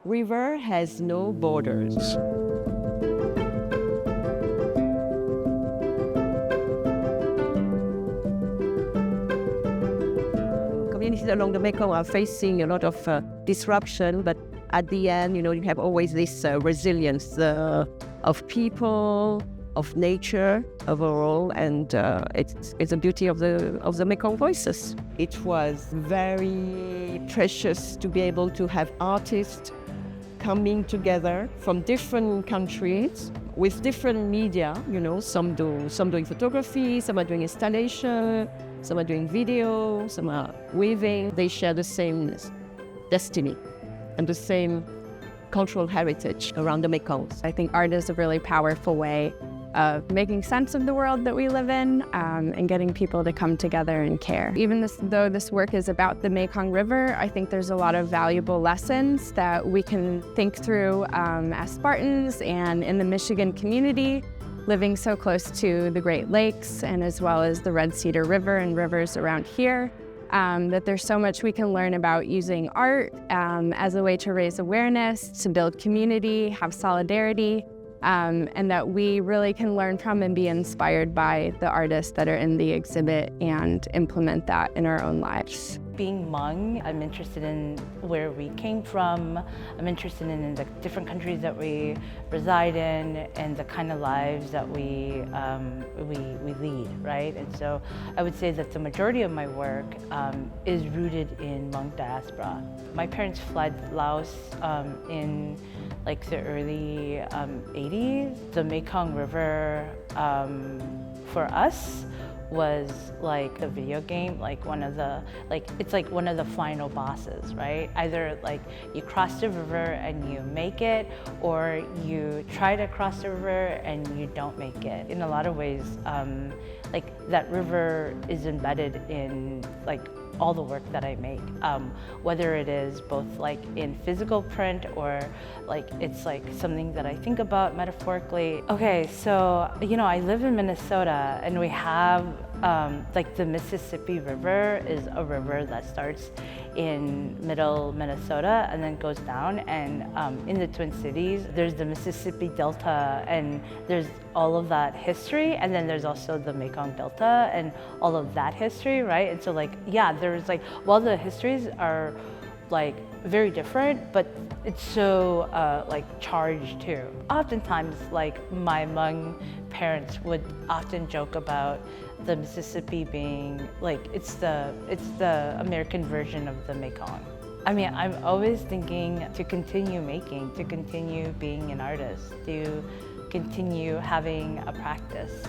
River has no borders. Communities along the Mekong are facing a lot of disruption, but at the end, you have always this resilience of people, of nature overall, and it's a beauty of the Mekong Voices. It was very precious to be able to have artists coming together from different countries with different media. Some doing photography, some are doing installation, some are doing video, some are weaving. They share the same destiny and the same cultural heritage around the Mekong. I think art is a really powerful way of making sense of the world that we live in, and getting people to come together and care. Even though this work is about the Mekong River, I think there's a lot of valuable lessons that we can think through as Spartans and in the Michigan community, living so close to the Great Lakes and as well as the Red Cedar River and rivers around here, that there's so much we can learn about using art as a way to raise awareness, to build community, have solidarity, and that we really can learn from and be inspired by the artists that are in the exhibit and implement that in our own lives. Being Hmong, I'm interested in where we came from. I'm interested in the different countries that we reside in and the kind of lives that we lead, right? And so I would say that the majority of my work is rooted in Hmong diaspora. My parents fled Laos in the early 80s. The Mekong River for us was like the video game, it's like one of the final bosses, right? Either you cross the river and you make it, or you try to cross the river and you don't make it. In a lot of ways, that river is embedded in all the work that I make, whether it is both in physical print or it's something that I think about metaphorically. Okay, so I live in Minnesota, and we have the Mississippi River is a river that starts in middle Minnesota and then goes down, and in the Twin Cities there's the Mississippi Delta, and there's all of that history, and then there's also the Mekong Delta and all of that history, right? And so there's while the histories are very different, but it's so charged too. Oftentimes my Hmong parents would often joke about the Mississippi being it's the American version of the Mekong. I mean, I'm always thinking to continue making, to continue being an artist, to continue having a practice.